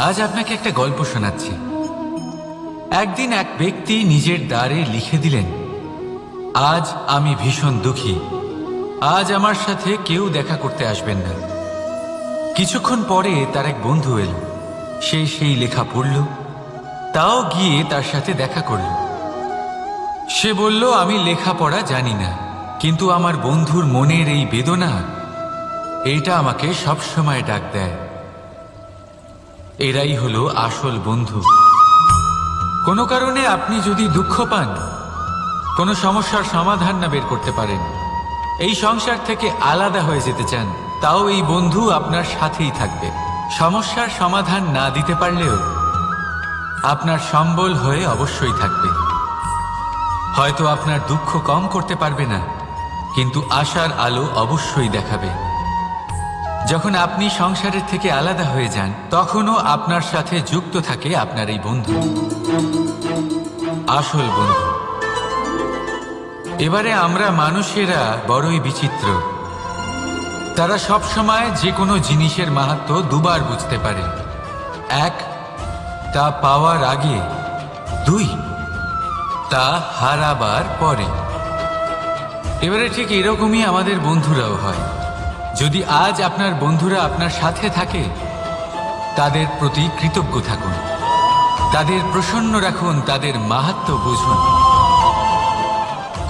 আজ আপনাকে একটা গল্প শোনাচ্ছি। একদিন এক ব্যক্তি নিজের দ্বারে লিখে দিলেন, আজ আমি ভীষণ দুঃখী, আজ আমার সাথে কেউ দেখা করতে আসবেন না। কিছুক্ষণ পরে তার এক বন্ধু এল, সে সেই লেখা পড়ল, তাও গিয়ে তার সাথে দেখা করল। সে বলল, আমি লেখাপড়া জানি না, কিন্তু আমার বন্ধুর মনের এই বেদনা, এইটা আমাকে সবসময় ডাক দেয়। এরাই হলো আসল বন্ধু। কোনো কারণে আপনি যদি দুঃখ পান, কোনো সমস্যার সমাধান না বের করতে পারেন, এই সংসার থেকে আলাদা হয়ে যেতে চান, তাও এই বন্ধু আপনার সাথেই থাকবে। সমস্যার সমাধান না দিতে পারলেও আপনার সম্বল হয়ে অবশ্যই থাকবে। হয়তো আপনার দুঃখ কম করতে পারবে না, কিন্তু আশার আলো অবশ্যই দেখাবে। যখন আপনি সংসারের থেকে আলাদা হয়ে যান, তখনও আপনার সাথে যুক্ত থাকে আপনার এই বন্ধু, আসল বন্ধু। এবারে আমরা মানুষেরা বড়ই বিচিত্র। তারা সব সময় যে কোনো জিনিসের মাহাত্ম্য দুবার বুঝতে পারে। এক, তা পাওয়ার আগে। দুই, তা হারাবার পরে। এবারে ঠিক এরকমই আমাদের বন্ধুরাও হয়। যদি আজ আপনার বন্ধুরা আপনার সাথে থাকে, তাদের প্রতি কৃতজ্ঞ থাকুন, তাদের প্রসন্ন রাখুন, তাদের মাহাত্ম্য বুঝুন।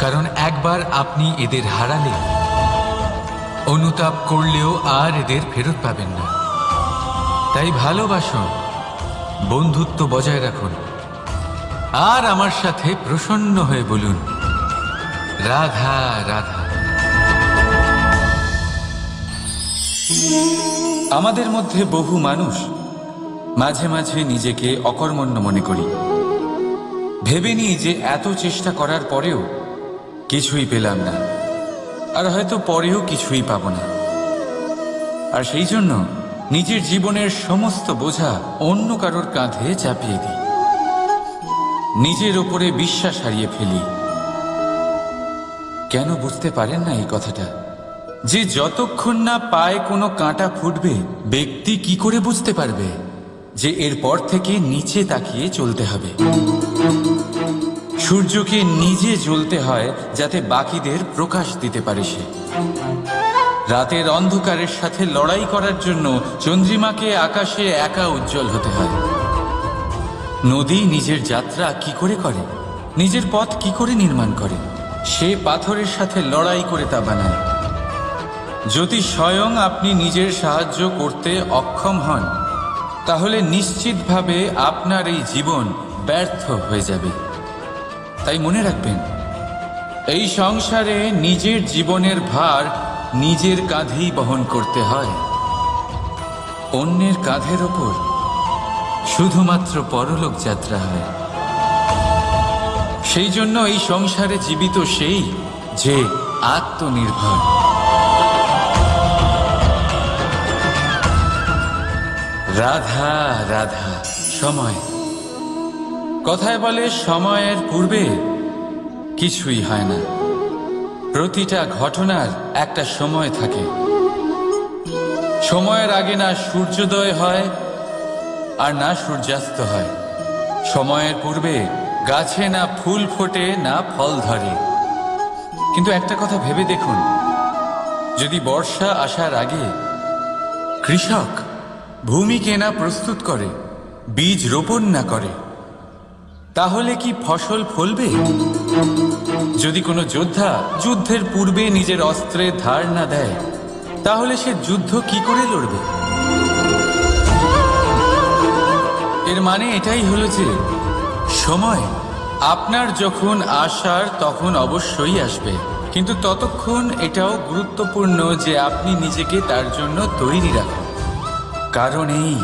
কারণ একবার আপনি এদের হারালে অনুতাপ করলেও আর এদের ফেরত পাবেন না। তাই ভালোবাসুন, বন্ধুত্ব বজায় রাখুন, আর আমার সাথে প্রসন্ন হয়ে বলুন, রাধা রাধা। আমাদের মধ্যে বহু মানুষ মাঝে মাঝে নিজেকে অকর্মণ্য মনে করি। ভেবে নিই যে এত চেষ্টা করার পরেও কিছুই পেলাম না, আর হয়তো পরেও কিছুই পাব না। আর সেই জন্য নিজের জীবনের সমস্ত বোঝা অন্য কারোর কাঁধে চাপিয়ে দিই, নিজের ওপরে বিশ্বাস হারিয়ে ফেলি। কেন বুঝতে পারেন না এই কথাটা? যে যতক্ষণ না পায়ে কোনো কাঁটা ফুটবে, ব্যক্তি কি করে বুঝতে পারবে যে এরপর থেকে নিচে তাকিয়ে চলতে হবে? সূর্যকে নিজে জ্বলতে হয় যাতে বাকিদের প্রকাশ দিতে পারে সে। রাতের অন্ধকারের সাথে লড়াই করার জন্য চন্দ্রিমাকে আকাশে একা উজ্জ্বল হতে হয়। নদী নিজের যাত্রা কি করে করে, নিজের পথ কি করে নির্মাণ করে? সে পাথরের সাথে লড়াই করে তা বানায়। যদি স্বয়ং আপনি নিজের সাহায্য করতে অক্ষম হন, তাহলে নিশ্চিতভাবে আপনার এই জীবন ব্যর্থ হয়ে যাবে। তাই মনে রাখবেন, এই সংসারে নিজের জীবনের ভার নিজের কাঁধেই বহন করতে হয়। অন্যের কাঁধের ওপর শুধুমাত্র পরলোক যাত্রা হয়। সেই জন্য এই সংসারে জীবিত সেই যে আত্মনির্ভর। রাধা রাধা। সময়, কথায় বলে সময়ের পূর্বে কিছুই হয় না। প্রতিটা ঘটনার একটা সময় থাকে। সময়ের আগে না সূর্যোদয় হয় আর না সূর্যাস্ত হয়। সময়ের পূর্বে গাছে না ফুল ফোটে না ফল ধরে। কিন্তু একটা কথা ভেবে দেখুন, যদি বর্ষা আসার আগে কৃষক ভূমিকে না প্রস্তুত করে, বীজ রোপণ না করে, তাহলে কি ফসল ফলবে? যদি কোনো যোদ্ধা যুদ্ধের পূর্বে নিজের অস্ত্রের ধার না দেয়, তাহলে সে যুদ্ধ কি করে লড়বে? এর মানে এটাই হলো যে সময় আপনার যখন আসার তখন অবশ্যই আসবে, কিন্তু ততক্ষণ এটাও গুরুত্বপূর্ণ যে আপনি নিজেকে তার জন্য তৈরি রাখুন। কারণ এই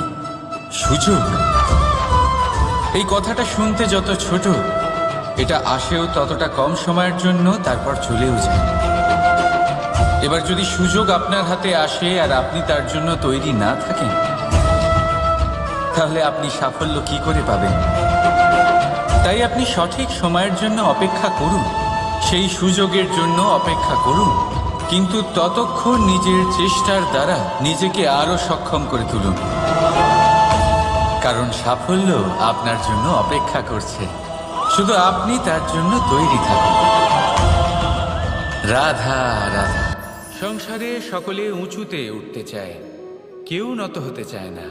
সুযোগ, এই কথাটা শুনতে যত ছোট, এটা আসেও ততটা কম সময়ের জন্য, তারপর চলেও যায়। এবার যদি সুযোগ আপনার হাতে আসে আর আপনি তার জন্য তৈরি না থাকেন, তাহলে আপনি সাফল্য কি করে পাবেন? তাই আপনি সঠিক সময়ের জন্য অপেক্ষা করুন, সেই সুযোগের জন্য অপেক্ষা করুন, কিন্তু ততক্ষণ নিজের চেষ্টার দ্বারা নিজেকে আরো সক্ষম করে তুলুন। কারণ সাফল্য আপনার জন্য অপেক্ষা করছে, শুধু আপনি তার জন্য তৈরি থাকুন। রাধা রাধা। সংসারে সকলে উঁচুতে উঠতে চায়, কেউ নত হতে চায় না।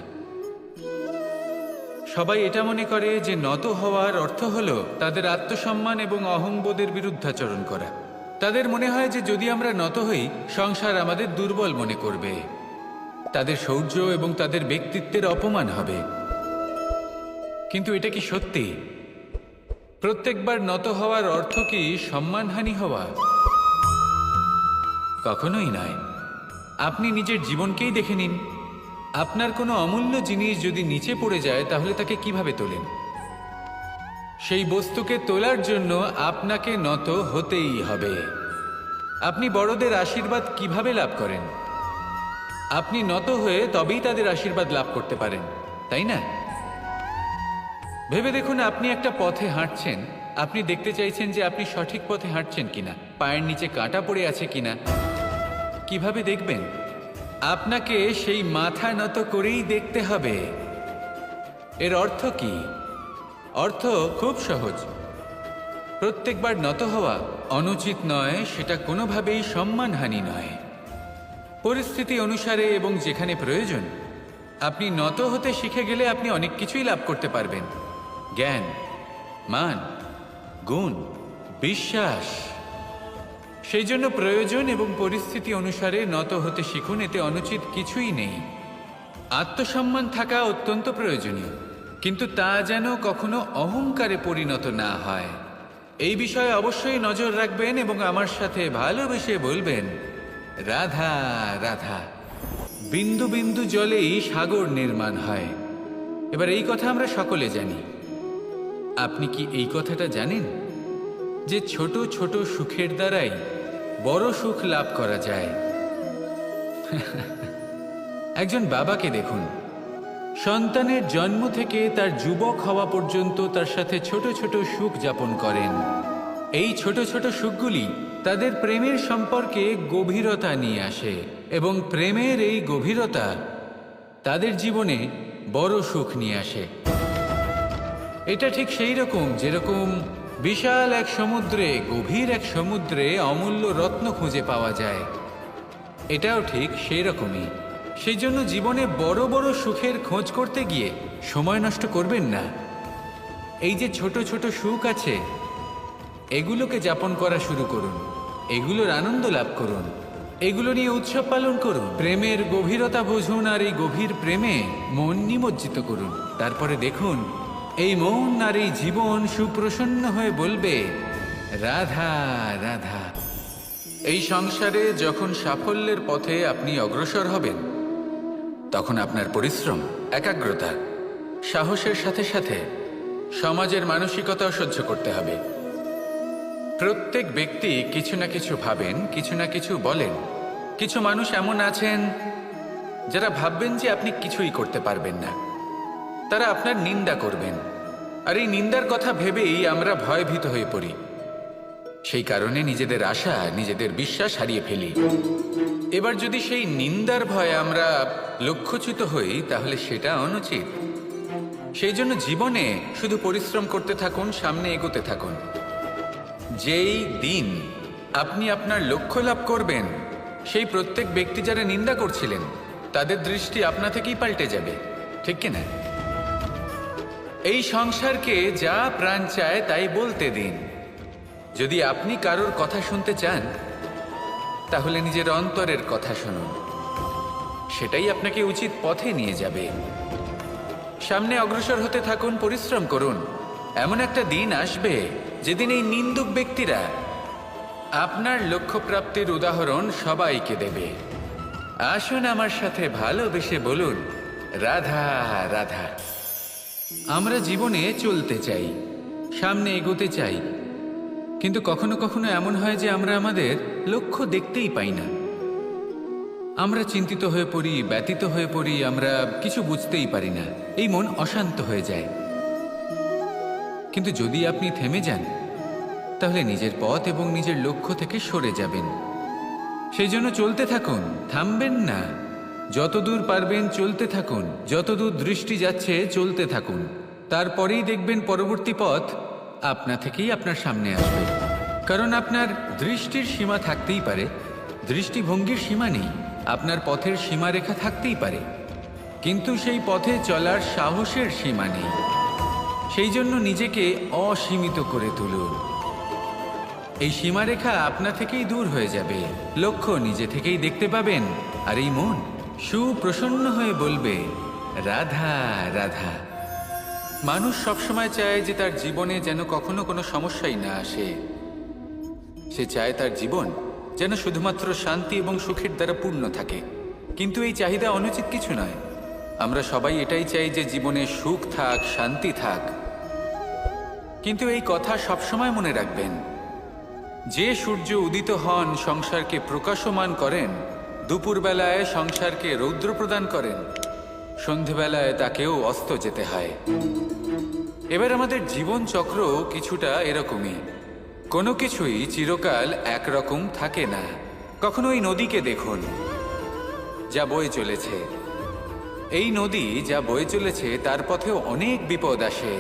সবাই এটা মনে করে যে নত হওয়ার অর্থ হলো তাদের আত্মসম্মান এবং অহংবোধের বিরুদ্ধাচরণ করা। তাদের মনে হয় যে যদি আমরা নত হই, সংসার আমাদের দুর্বল মনে করবে, তাদের শৌর্য এবং তাদের ব্যক্তিত্বের অপমান হবে। কিন্তু এটা কি সত্যি? প্রত্যেকবার নত হওয়ার অর্থ কি সম্মানহানি হওয়া? কখনোই নয়। আপনি নিজের জীবনকেই দেখে নিন। আপনার কোনো অমূল্য জিনিস যদি নিচে পড়ে যায়, তাহলে তাকে কিভাবে তোলেন? সেই বস্তুকে তোলার জন্য আপনাকে নত হতেই হবে। আপনি বড়দের আশীর্বাদ কিভাবে লাভ করেন? আপনি নত হয়ে তবেই তাদের আশীর্বাদ লাভ করতে পারেন, তাই না? ভেবে দেখুন, আপনি একটা পথে হাঁটছেন, আপনি দেখতে চাইছেন যে আপনি সঠিক পথে হাঁটছেন কিনা, পায়ের নিচে কাঁটা পড়ে আছে কিনা। কিভাবে দেখবেন? আপনাকে সেই মাথা নত করেই দেখতে হবে। এর অর্থ কি? অর্থ খুব সহজ। প্রত্যেকবার নত হওয়া অনুচিত নয়, সেটা কোনোভাবেই সম্মানহানি নয়। পরিস্থিতি অনুসারে এবং যেখানে প্রয়োজন আপনি নত হতে শিখে গেলে আপনি অনেক কিছুই লাভ করতে পারবেন। জ্ঞান, মান, গুণ, বিশ্বাস। সেই জন্য প্রয়োজন এবং পরিস্থিতি অনুসারে নত হতে শিখুন, এতে অনুচিত কিছুই নেই। আত্মসম্মান থাকা অত্যন্ত প্রয়োজনীয়, কিন্তু তা যেন কখনো অহংকারে পরিণত না হয়। এই বিষয়ে অবশ্যই নজর রাখবেন এবং আমার সাথে ভালোবেসে বলবেন, রাধা রাধা। বিন্দু বিন্দু জলেই সাগর নির্মাণ হয়। এবার এই কথা আমরা সকলে জানি। আপনি কি এই কথাটা জানেন যে ছোট ছোট সুখের দ্বারাই বড় সুখ লাভ করা যায়? একজন বাবাকে দেখুন, সন্তানের জন্ম থেকে তার যুবক হওয়া পর্যন্ত তার সাথে ছোট ছোট সুখ যাপন করেন। এই ছোট ছোট সুখগুলি তাদের প্রেমের সম্পর্কে গভীরতা নিয়ে আসে এবং প্রেমের এই গভীরতা তাদের জীবনে বড় সুখ নিয়ে আসে। এটা ঠিক সেই রকম যেরকম বিশাল এক সমুদ্রে, গভীর এক সমুদ্রে অমূল্য রত্ন খুঁজে পাওয়া যায়। এটাও ঠিক সেই রকমই। সেই জন্য জীবনে বড় বড় সুখের খোঁজ করতে গিয়ে সময় নষ্ট করবেন না। এই যে ছোট ছোট সুখ আছে, এগুলোকে যাপন করা শুরু করুন, এগুলোর আনন্দ লাভ করুন, এগুলো নিয়ে উৎসব পালন করুন। প্রেমের গভীরতা বুঝুন আর এই গভীর প্রেমে মন নিমজ্জিত করুন। তারপরে দেখুন এই মন আর এই জীবন সুপ্রসন্ন হয়ে বলবে, রাধা রাধা। এই সংসারে যখন সাফল্যের পথে আপনি অগ্রসর হবেন, তখন আপনার পরিশ্রম, একাগ্রতা, সাহসের সাথে সাথে সমাজের মানসিকতাও সহ্য করতে হবে। প্রত্যেক ব্যক্তি কিছু না কিছু ভাবেন, কিছু না কিছু বলেন। কিছু মানুষ এমন আছেন যারা ভাববেন যে আপনি কিছুই করতে পারবেন না। তারা আপনার নিন্দা করবেন, আর এই নিন্দার কথা ভেবেই আমরা ভয়ভীত হয়ে পড়ি। সেই কারণে নিজেদের আশা, নিজেদের বিশ্বাস হারিয়ে ফেলি। এবার যদি সেই নিন্দার ভয়ে আমরা লক্ষ্যচ্যুত হই, তাহলে সেটা অনুচিত। সেই জন্য জীবনে শুধু পরিশ্রম করতে থাকুন, সামনে এগোতে থাকুন। যেই দিন আপনি আপনার লক্ষ্য লাভ করবেন, সেই প্রত্যেক ব্যক্তি যারা নিন্দা করছিলেন তাদের দৃষ্টি আপনা থেকেই পাল্টে যাবে, ঠিক কিনা? এই সংসারকে যা প্রাণ চায় তাই বলতে দিন। যদি আপনি কারোর কথা শুনতে চান, তাহলে নিজের অন্তরের কথা শুনুন, সেটাই আপনাকে উচিত পথে নিয়ে যাবে। সামনে অগ্রসর হতে থাকুন, পরিশ্রম করুন। এমন একটা দিন আসবে যেদিন এই নিন্দুক ব্যক্তিরা আপনার লক্ষ্যপ্রাপ্তির উদাহরণ সবাইকে দেবে। আসুন আমার সাথে ভালোবেসে বলুন, রাধা রাধা। আমরা জীবনে চলতে চাই, সামনে এগোতে চাই, কিন্তু কখনো কখনো এমন হয় যে আমরা আমাদের লক্ষ্য দেখতেই পাই না। আমরা চিন্তিত হয়ে পড়ি, ব্যতীত হয়ে পড়ি, আমরা কিছু বুঝতেই পারি না। এই মন অশান্ত হয়ে যায়। কিন্তু যদি আপনি থেমে যান, তাহলে নিজের পথ এবং নিজের লক্ষ্য থেকে সরে যাবেন। সেই জন্য চলতে থাকুন, থামবেন না। যতদূর পারবেন চলতে থাকুন, যতদূর দৃষ্টি যাচ্ছে চলতে থাকুন। তারপরেই দেখবেন পরবর্তী পথ আপনা থেকেই আপনার সামনে আসবে। কারণ আপনার দৃষ্টির সীমা থাকতেই পারে, দৃষ্টিভঙ্গির সীমা নেই। আপনার পথের সীমারেখা থাকতেই পারে, কিন্তু সেই পথে চলার সাহসের সীমা নেই। সেই জন্য নিজেকে অসীমিত করে তুলুন। এই সীমারেখা আপনা থেকেই দূর হয়ে যাবে, লক্ষ্য নিজে থেকেই দেখতে পাবেন। আর এই মন সুপ্রসন্ন হয়ে বলবে, রাধা রাধা। মানুষ সবসময় চায় যে তার জীবনে যেন কখনো কোনো সমস্যাই না আসে। সে চায় তার জীবন যেন শুধুমাত্র শান্তি এবং সুখের দ্বারা পূর্ণ থাকে। কিন্তু এই চাহিদা অনুচিত কিছু নয়। আমরা সবাই এটাই চাই যে জীবনে সুখ থাক, শান্তি থাক। কিন্তু এই কথা সবসময় মনে রাখবেন, যে সূর্য উদিত হন সংসারকে প্রকাশমান করেন, দুপুরবেলায় সংসারকে রৌদ্র প্রদান করেন, সন্ধেবেলায় তাকেও অস্ত যেতে হয়। এবার আমাদের জীবন চক্র কিছুটা এরকমই। কোনো কিছুই চিরকাল একরকম থাকে না। কখনো এই নদীকে দেখুন, যা বয়ে চলেছে। এই নদী যা বয়ে চলেছে তার পথেও অনেক বিপদ আসে।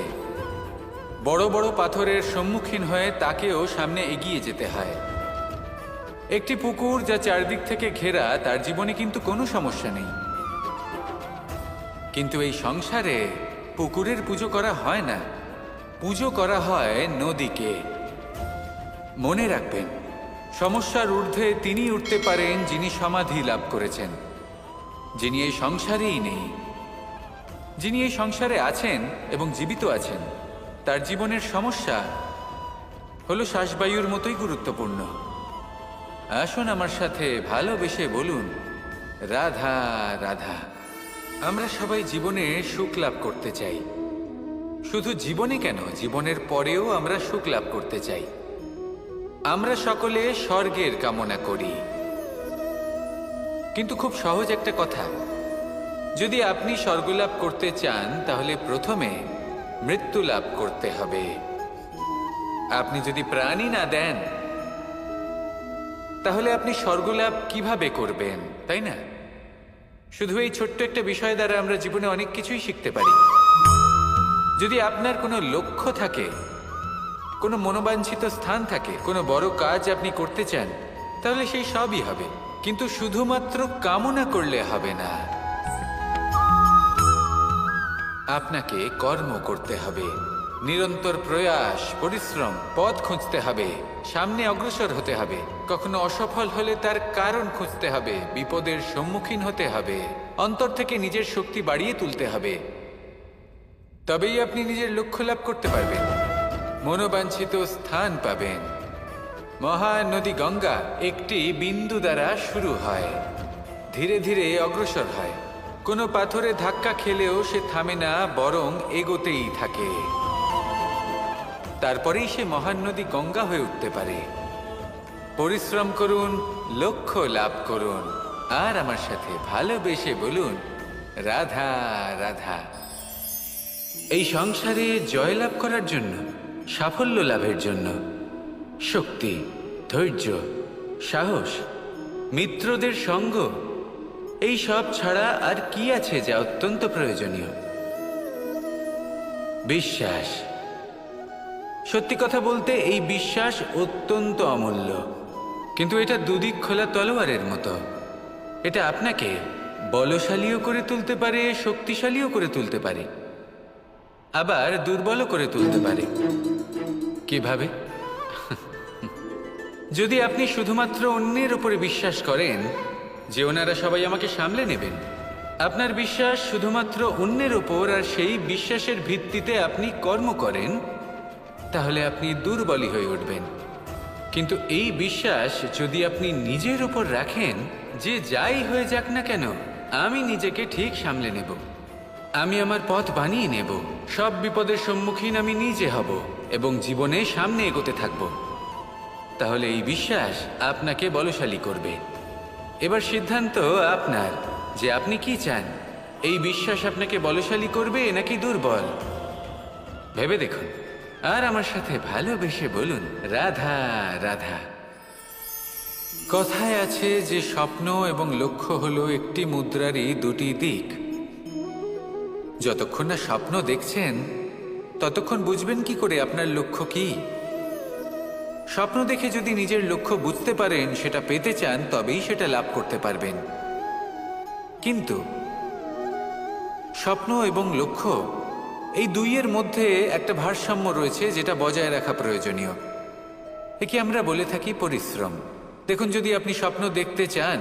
বড় বড় পাথরের সম্মুখীন হয়ে তাকেও সামনে এগিয়ে যেতে হয়। একটি পুকুর যা চারদিক থেকে ঘেরা, তার জীবনে কিন্তু কোনো সমস্যা নেই। কিন্তু এই সংসারে পুকুরের পুজো করা হয় না, পুজো করা হয় নদীকে। মনে রাখবেন, সমস্যার ঊর্ধ্বে তিনি উঠতে পারেন যিনি সমাধি লাভ করেছেন, যিনি এই সংসারেই নেই। যিনি এই সংসারে আছেন এবং জীবিত আছেন, তার জীবনের সমস্যা হলো শ্বাসবায়ুর মতোই গুরুত্বপূর্ণ। আসুন আমার সাথে ভালোবেসে বলুন, রাধা রাধা। আমরা সবাই জীবনে সুখ লাভ করতে চাই। শুধু জীবনে কেন, জীবনের পরেও আমরা সুখ লাভ করতে চাই। আমরা সকলে স্বর্গের কামনা করি। কিন্তু খুব সহজ একটা কথা, যদি আপনি স্বর্গ লাভ করতে চান তাহলে প্রথমে মৃত্যু লাভ করতে হবে। আপনি যদি প্রাণই না দেন তাহলে আপনি স্বর্গ লাভ কিভাবে করবেন, তাই না? শুধু এই ছোট্ট একটা বিষয় দ্বারা আমরা জীবনে অনেক কিছুই শিখতে পারি। যদি আপনার কোনো লক্ষ্য থাকে, কোনো মনোবাঞ্ছিত স্থান থাকে, কোনো বড় কাজ আপনি করতে চান, তাহলে সেই সবই হবে। কিন্তু শুধুমাত্র কামনা করলে হবে না, আপনাকে কর্ম করতে হবে। নিরন্তর প্রয়াস, পরিশ্রম, পথ খুঁজতে হবে, সামনে অগ্রসর হতে হবে। কখনো অসফল হলে তার কারণ খুঁজতে হবে, বিপদের সম্মুখীন হতে হবে, অন্তর থেকে নিজের শক্তি বাড়িয়ে তুলতে হবে। তবেই আপনি নিজের লক্ষ্য লাভ করতে পারবেন, মনোবাঞ্ছিত স্থান পাবেন। মহান নদী গঙ্গা একটি বিন্দু দ্বারা শুরু হয়, ধীরে ধীরে অগ্রসর হয়। কোনো পাথরে ধাক্কা খেলেও সে থামে না, বরং এগোতেই থাকে। তারপরেই সে মহান নদী গঙ্গা হয়ে উঠতে পারে। পরিশ্রম করুন, লক্ষ্য লাভ করুন, আর আমার সাথে ভালোবেসে বলুন, রাধা রাধা। এই সংসারে জয়লাভ করার জন্য, সাফল্য লাভের জন্য শক্তি, ধৈর্য, সাহস, মিত্রদের সঙ্গ, এই সব ছাড়া আর কি আছে যা অত্যন্ত প্রয়োজনীয়? বিশ্বাস। সত্যি কথা বলতে এই বিশ্বাস অত্যন্ত অমূল্য, কিন্তু এটা দুদিক খোলা তলোয়ারের মতো। এটা আপনাকে বলশালীও করে তুলতে পারে, শক্তিশালীও করে তুলতে পারে, আবার দুর্বলও করে তুলতে পারে। কিভাবে? যদি আপনি শুধুমাত্র অন্যের উপরে বিশ্বাস করেন যে ওনারা সবাই আমাকে সামলে নেবেন, আপনার বিশ্বাস শুধুমাত্র অন্যের উপর, আর সেই বিশ্বাসের ভিত্তিতে আপনি কর্ম করেন, তাহলে আপনি দুর্বলই হয়ে উঠবেন। কিন্তু এই বিশ্বাস যদি আপনি নিজের উপর রাখেন যে যাই হয়ে যাক না কেন, আমি নিজেকে ঠিক সামলে নেব, আমি আমার পথ বানিয়ে নেব, সব বিপদের সম্মুখীন আমি নিজে হব এবং জীবনে সামনে এগোতে থাকব, তাহলে এই বিশ্বাস আপনাকে বলশালী করবে। এবার সিদ্ধান্ত আপনার যে আপনি কি চান। এই বিশ্বাস আপনাকে বলশালী করবে নাকি দুর্বল, ভেবে দেখুন, আর আমার সাথে ভালোবেসে বলুন, রাধা রাধা। কথায় আছে যে স্বপ্ন এবং লক্ষ্য হলো একটি মুদ্রারই দুটি দিক। যতক্ষণ না স্বপ্ন দেখছেন ততক্ষণ বুঝবেন কি করে আপনার লক্ষ্য কি। স্বপ্ন দেখে যদি নিজের লক্ষ্য বুঝতে পারেন, সেটা পেতে চান, তবেই সেটা লাভ করতে পারবেন। কিন্তু স্বপ্ন এবং লক্ষ্য এই দুইয়ের মধ্যে একটা ভারসাম্য রয়েছে, যেটা বজায় রাখা প্রয়োজনীয়। একে আমরা বলে থাকি পরিশ্রম। দেখুন, যদি আপনি স্বপ্ন দেখতে চান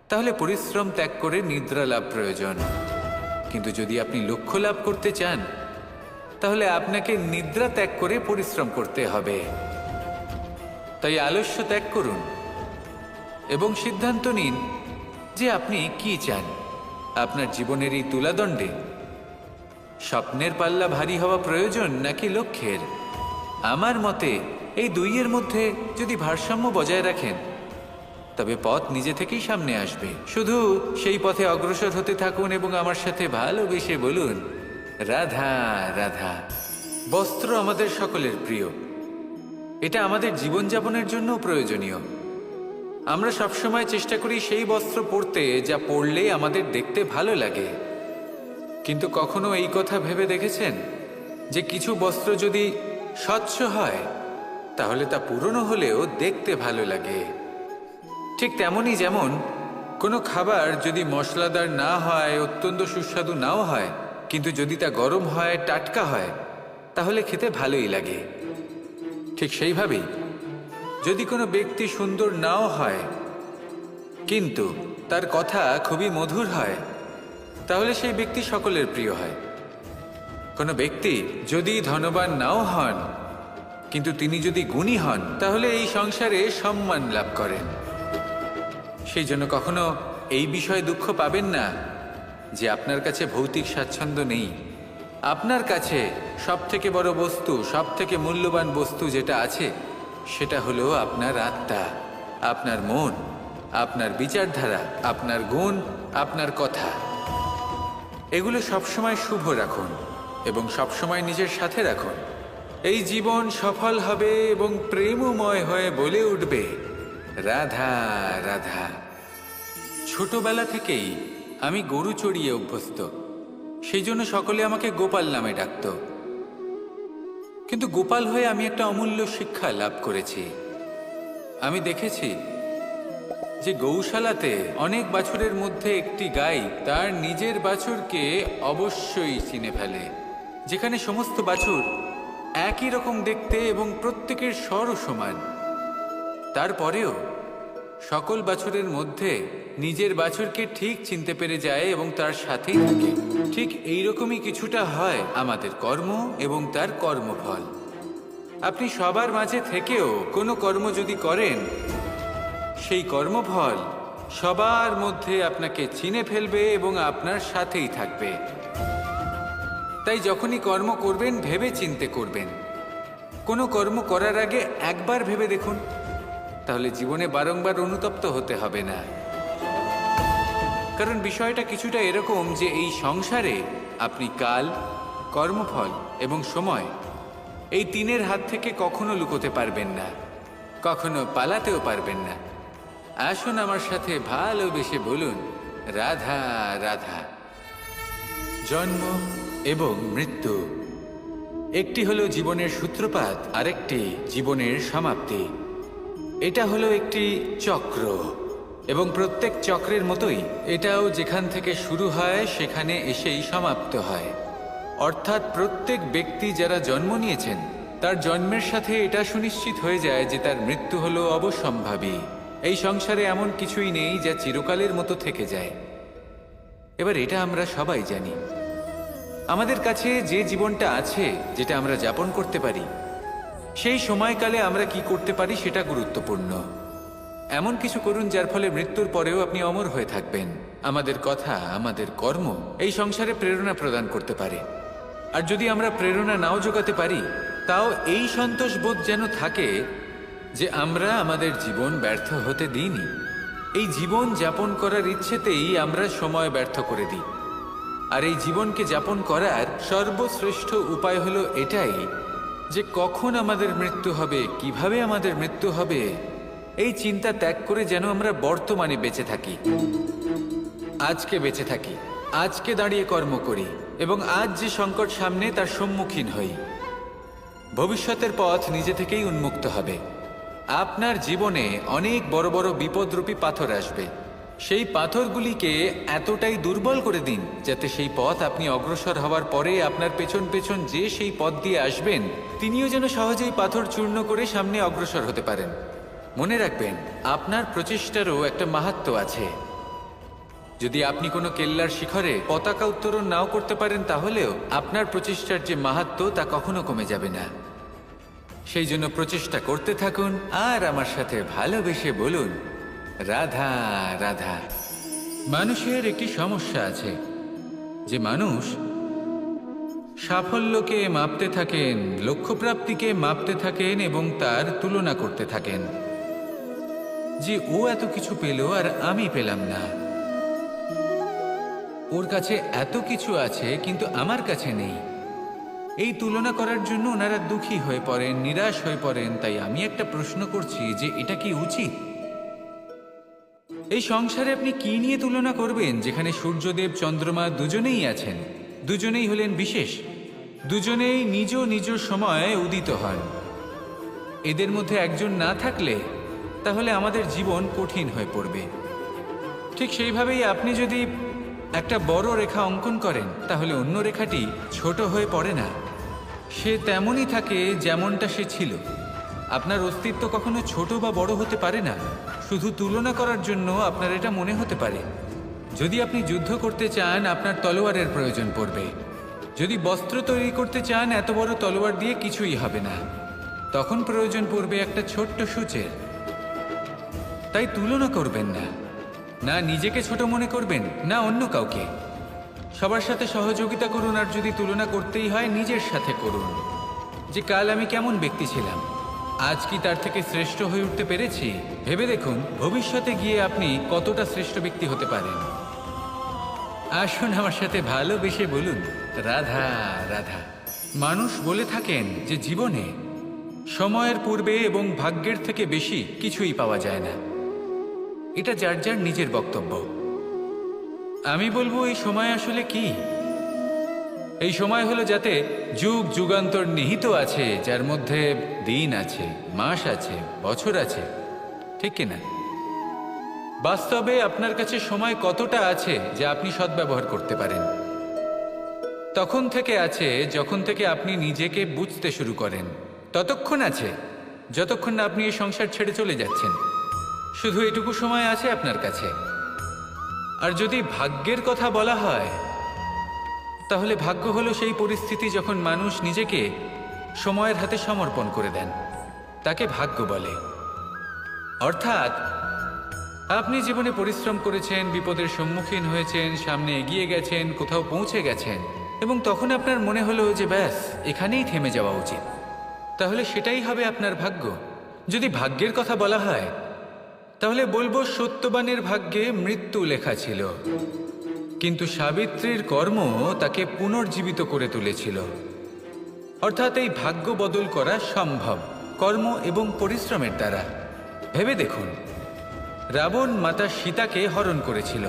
তাহলে পরিশ্রম ত্যাগ করে নিদ্রা লাভ প্রয়োজন। কিন্তু যদি আপনি লক্ষ্য লাভ করতে চান তাহলে আপনাকে নিদ্রা ত্যাগ করে পরিশ্রম করতে হবে। তাই আলস্য ত্যাগ করুন এবং সিদ্ধান্ত নিন যে আপনি কি চান। আপনার জীবনের এই তুলাদণ্ডে স্বপ্নের পাল্লা ভারী হওয়া প্রয়োজন নাকি লক্ষ্যের? আমার মতে এই দুইয়ের মধ্যে যদি ভারসাম্য বজায় রাখেন তবে পথ নিজে থেকেই সামনে আসবে। শুধু সেই পথে অগ্রসর হতে থাকুন এবং আমার সাথে ভালোবেসে বলুন, রাধা রাধা। বস্ত্র আমাদের সকলের প্রিয়, এটা আমাদের জীবনযাপনের জন্য প্রয়োজনীয়। আমরা সবসময় চেষ্টা করি সেই বস্ত্র পরতে যা পরলে আমাদের দেখতে ভালো লাগে। কিন্তু কখনো এই কথা ভেবে দেখেছেন যে কিছু বস্ত্র যদি স্বচ্ছ হয় তাহলে তা পুরনো হলেও দেখতে ভালো লাগে? ঠিক তেমনই, যেমন কোনো খাবার যদি মশলাদার না হয়, অত্যন্ত সুস্বাদু নাও হয়, কিন্তু যদি তা গরম হয়, টাটকা হয়, তাহলে খেতে ভালোই লাগে। ঠিক সেইভাবেই যদি কোনো ব্যক্তি সুন্দর নাও হয় কিন্তু তার কথা খুবই মধুর হয়, তাহলে সেই ব্যক্তি সকলের প্রিয় হয়। কোনো ব্যক্তি যদি ধনবান নাও হন কিন্তু তিনি যদি গুণী হন, তাহলে এই সংসারে সম্মান লাভ করেন। সেই জন্য কখনো এই বিষয়ে দুঃখ পাবেন না যে আপনার কাছে ভৌতিক স্বাচ্ছন্দ্য নেই। আপনার কাছে সবথেকে বড় বস্তু, সবথেকে মূল্যবান বস্তু যেটা আছে সেটা হলো আপনার আত্মা, আপনার মন, আপনার বিচারধারা, আপনার গুণ, আপনার কথা। এগুলো সবসময় শুভ রাখুন এবং সবসময় নিজের সাথে রাখুন। এই জীবন সফল হবে এবং প্রেমময় হয়ে বলে উঠবে, রাধা রাধা। ছোটবেলা থেকেই আমি গরু চড়িয়ে অভ্যস্ত, সেই জন্য সকলে আমাকে গোপাল নামে ডাকত। কিন্তু গোপাল হয়ে আমি একটা অমূল্য শিক্ষা লাভ করেছি। আমি দেখেছি যে গৌশালাতে অনেক বাছুরের মধ্যে একটি গাই তার নিজের বাছুরকে অবশ্যই চিনে ফেলে। যেখানে সমস্ত বাছুর একই রকম দেখতে এবং প্রত্যেকের স্বরও সমান, তারপরেও সকল বাছুরের মধ্যে নিজের বাছুরকে ঠিক চিনতে পেরে যায় এবং তার সাথেই থাকে। ঠিক এইরকমই কিছুটা হয় আমাদের কর্ম এবং তার কর্মফল। আপনি সবার মাঝে থেকেও কোনো কর্ম যদি করেন, সেই কর্মফল সবার মধ্যে আপনাকে চিনে ফেলবে এবং আপনার সাথেই থাকবে। তাই যখনই কর্ম করবেন ভেবে চিন্তে করবেন। কোনো কর্ম করার আগে একবার ভেবে দেখুন, তাহলে জীবনে বারংবার অনুতপ্ত হতে হবে না। কারণ বিষয়টা কিছুটা এরকম যে এই সংসারে আপনি কাল, কর্মফল এবং সময়, এই তিনের হাত থেকে কখনো লুকোতে পারবেন না, কখনো পালাতেও পারবেন না। আসুন আমার সাথে ভালোবেসে বলুন, রাধা রাধা। জন্ম এবং মৃত্যু, একটি হলো জীবনের সূত্রপাত, আরেকটি জীবনের সমাপ্তি। এটা হলো একটি চক্র এবং প্রত্যেক চক্রের মতোই এটাও যেখান থেকে শুরু হয় সেখানে এসেই সমাপ্ত হয়। অর্থাৎ প্রত্যেক ব্যক্তি যারা জন্ম নিয়েছেন তার জন্মের সাথে এটা সুনিশ্চিত হয়ে যায় যে তার মৃত্যু হলো অবশ্যম্ভাবী। এই সংসারে এমন কিছুই নেই যা চিরকালের মতো থেকে যায়। এবার এটা আমরা সবাই জানি। আমাদের কাছে যে জীবনটা আছে, যেটা আমরা যাপন করতে পারি, সেই সময়কালে আমরা কি করতে পারি সেটা গুরুত্বপূর্ণ। এমন কিছু করুন যার ফলে মৃত্যুর পরেও আপনি অমর হয়ে থাকবেন। আমাদের কথা, আমাদের কর্ম এই সংসারে প্রেরণা প্রদান করতে পারে। আর যদি আমরা প্রেরণা নাও জোগাতে পারি, তাও এই সন্তোষ বোধ যেন থাকে যে আমরা আমাদের জীবন ব্যর্থ হতে দিইনি। এই জীবন যাপন করার ইচ্ছেতেই আমরা সময় ব্যর্থ করে দিই। আর এই জীবনকে যাপন করার সর্বশ্রেষ্ঠ উপায় হলো এটাই যে কখন আমাদের মৃত্যু হবে, কিভাবে আমাদের মৃত্যু হবে, এই চিন্তা ত্যাগ করে যেন আমরা বর্তমানে বেঁচে থাকি, আজকে বেঁচে থাকি, আজকে দাঁড়িয়ে কর্ম করি এবং আজ যে সংকট সামনে তার সম্মুখীন হই। ভবিষ্যতের পথ নিজে থেকেই উন্মুক্ত হবে। আপনার জীবনে অনেক বড় বড় বিপদরূপী পাথর আসবে। সেই পাথরগুলিকে এতটাই দুর্বল করে দিন যাতে সেই পথ আপনি অগ্রসর হওয়ার পরে আপনার পেছন পেছন যে সেই পথ দিয়ে আসবেন তিনিও যেন সহজেই পাথর চূর্ণ করে সামনে অগ্রসর হতে পারেন। মনে রাখবেন, আপনার প্রচেষ্টারও একটা মাহাত্ম্য আছে। যদি আপনি কোনো কেল্লার শিখরে পতাকা উত্তোলন নাও করতে পারেন, তাহলেও আপনার প্রচেষ্টার যে মাহাত্ম্য তা কখনো কমে যাবে না। সেই জন্য প্রচেষ্টা করতে থাকুন আর আমার সাথে ভালোবেসে বলুন, রাধা রাধা। মানুষের একটি সমস্যা আছে যে মানুষ সাফল্যকে মাপতে থাকেন, লক্ষ্যপ্রাপ্তিকে মাপতে থাকেন এবং তার তুলনা করতে থাকেন যে ও এত কিছু পেল আর আমি পেলাম না, ওর কাছে এত কিছু আছে কিন্তু আমার কাছে নেই। এই তুলনা করার জন্য ওনারা দুঃখী হয়ে পড়েন, নিরাশ হয়ে পড়েন। তাই আমি একটা প্রশ্ন করছি যে এটা কি উচিত? এই সংসারে আপনি কি নিয়ে তুলনা করবেন, যেখানে সূর্যদেব চন্দ্রমা দুজনেই আছেন, দুজনেই হলেন বিশেষ, দুজনেই নিজ নিজ সময়ে উদিত হন। এদের মধ্যে একজন না থাকলে তাহলে আমাদের জীবন কঠিন হয়ে পড়বে। ঠিক সেইভাবেই আপনি যদি একটা বড় রেখা অঙ্কন করেন তাহলে অন্য রেখাটি ছোট হয়ে পড়ে না, সে তেমনই থাকে যেমনটা সে ছিল। আপনার অস্তিত্ব কখনো ছোট বা বড় হতে পারে না। শুধু তুলনা করার জন্য আপনার এটা মনে হতে পারে। যদি আপনি যুদ্ধ করতে চান, আপনার তলোয়ারের প্রয়োজন পড়বে। যদি বস্ত্র তৈরি করতে চান, এত বড় তলোয়ার দিয়ে কিছুই হবে না, তখন প্রয়োজন পড়বে একটা ছোট্ট সূচের। তাই তুলনা করবেন না, না নিজেকে ছোট মনে করবেন, না অন্য কাউকে। সবার সাথে সহযোগিতা করুন, আর যদি তুলনা করতেই হয় নিজের সাথে করুন, যে কাল আমি কেমন ব্যক্তি ছিলাম, আজ কি তার থেকে শ্রেষ্ঠ হয়ে উঠতে পেরেছি। ভেবে দেখুন ভবিষ্যতে গিয়ে আপনি কতটা শ্রেষ্ঠ ব্যক্তি হতে পারেন। আসুন আমার সাথে ভালোবেসে বলুন, রাধা রাধা। মানুষ বলে থাকেন যে জীবনে সময়ের পূর্বে এবং ভাগ্যের থেকে বেশি কিছুই পাওয়া যায় না। এটা যার যার নিজের বক্তব্য। আমি বলবো এই সময় আসলে কি? এই সময় হলো যাতে যুগ যুগান্তর নিহিত আছে, যার মধ্যে দিন আছে, মাস আছে, বছর আছে, ঠিক কিনা? বাস্তবে আপনার কাছে সময় কতটা আছে যা আপনি সদ্ব্যবহার করতে পারেন? তখন থেকে আছে যখন থেকে আপনি নিজেকে বুঝতে শুরু করেন। ততক্ষণ আছে যতক্ষণ না আপনি এই সংসার ছেড়ে চলে যাচ্ছেন। শুধু এটুকু সময় আছে আপনার কাছে। আর যদি ভাগ্যের কথা বলা হয়, তাহলে ভাগ্য হলো সেই পরিস্থিতি যখন মানুষ নিজেকে সময়ের হাতে সমর্পণ করে দেন, তাকে ভাগ্য বলে। অর্থাৎ আপনি জীবনে পরিশ্রম করেছেন, বিপদের সম্মুখীন হয়েছেন, সামনে এগিয়ে গেছেন, কোথাও পৌঁছে গেছেন, এবং তখন আপনার মনে হলো যে ব্যাস এখানেই থেমে যাওয়া উচিত, তাহলে সেটাই হবে আপনার ভাগ্য। যদি ভাগ্যের কথা বলা হয়, তাহলে বলবো সত্যবানের ভাগ্যে মৃত্যু লেখা ছিল, কিন্তু সাবিত্রীর কর্ম তাকে পুনর্জীবিত করে তুলেছিল। অর্থাৎ এই ভাগ্য বদল করা সম্ভব কর্ম এবং পরিশ্রমের দ্বারা। ভেবে দেখুন, রাবণ মাতা সীতাকে হরণ করেছিল।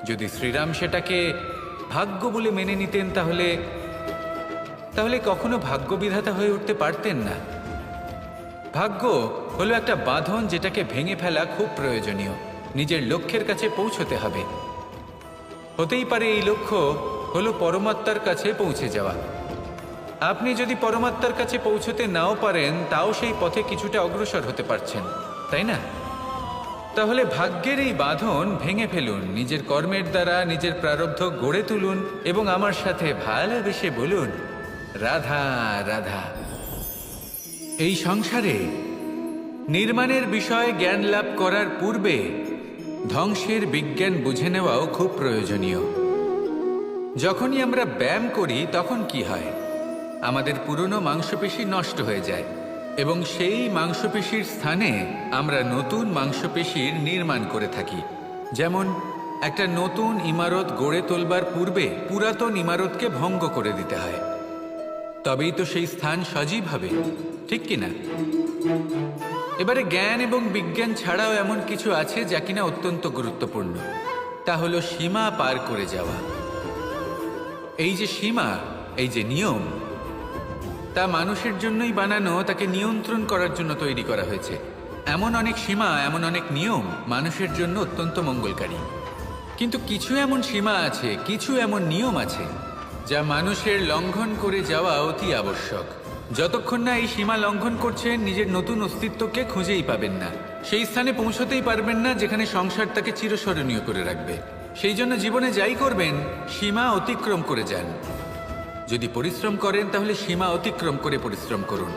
যদি শ্রীরাম সেটাকে ভাগ্য বলে মেনে নিতেন, তাহলে কখনো ভাগ্য বিধাতা হয়ে উঠতে পারতেন না। ভাগ্য হলো একটা বাঁধন যেটাকে ভেঙে ফেলা খুব প্রয়োজনীয়। নিজের লক্ষ্যের কাছে পৌঁছতে হবে। হতেই পারে এই লক্ষ্য হলো পরমাত্মার কাছে পৌঁছে যাওয়া। আপনি যদি পরমাত্মার কাছে পৌঁছতে নাও পারেন, তাও সেই পথে কিছুটা অগ্রসর হতে পারছেন, তাই না? তাহলে ভাগ্যের এই বাঁধন ভেঙে ফেলুন, নিজের কর্মের দ্বারা নিজের প্রারব্ধ গড়ে তুলুন এবং আমার সাথে ভালোবেসে বলুন, রাধা রাধা। এই সংসারে নির্মাণের বিষয়ে জ্ঞান লাভ করার পূর্বে ধ্বংসের বিজ্ঞান বুঝে নেওয়াও খুব প্রয়োজনীয়। যখনই আমরা ব্যায়াম করি তখন কি হয়? আমাদের পুরনো মাংসপেশি নষ্ট হয়ে যায় এবং সেই মাংসপেশির স্থানে আমরা নতুন মাংসপেশির নির্মাণ করে থাকি। যেমন একটা নতুন ইমারত গড়ে তোলবার পূর্বে পুরাতন ইমারতকে ভঙ্গ করে দিতে হয়, তবেই তো সেই স্থান সজীব হবে, ঠিক কিনা? এবারে জ্ঞান এবং বিজ্ঞান ছাড়াও এমন কিছু আছে যা কিনা অত্যন্ত গুরুত্বপূর্ণ। তা হলো সীমা পার করে যাওয়া। এই যে সীমা, এই যে নিয়ম, তা মানুষের জন্যই বানানো, তাকে নিয়ন্ত্রণ করার জন্য তৈরি করা হয়েছে। এমন অনেক সীমা, এমন অনেক নিয়ম মানুষের জন্য অত্যন্ত মঙ্গলকারী। কিন্তু কিছু এমন সীমা আছে, কিছু এমন নিয়ম আছে যা মানুষের লঙ্ঘন করে যাওয়া অতি আবশ্যক। যতক্ষণ না এই সীমা লঙ্ঘন করছেন, নিজের নতুন অস্তিত্বকে খুঁজেই পাবেন না, সেই স্থানে পৌঁছতেই পারবেন না যেখানে সংসার তাকে চিরস্মরণীয় করে রাখবে। সেই জন্য জীবনে যাই করবেন, সীমা অতিক্রম করে যান। যদি পরিশ্রম করেন তাহলে সীমা অতিক্রম করে পরিশ্রম করুন।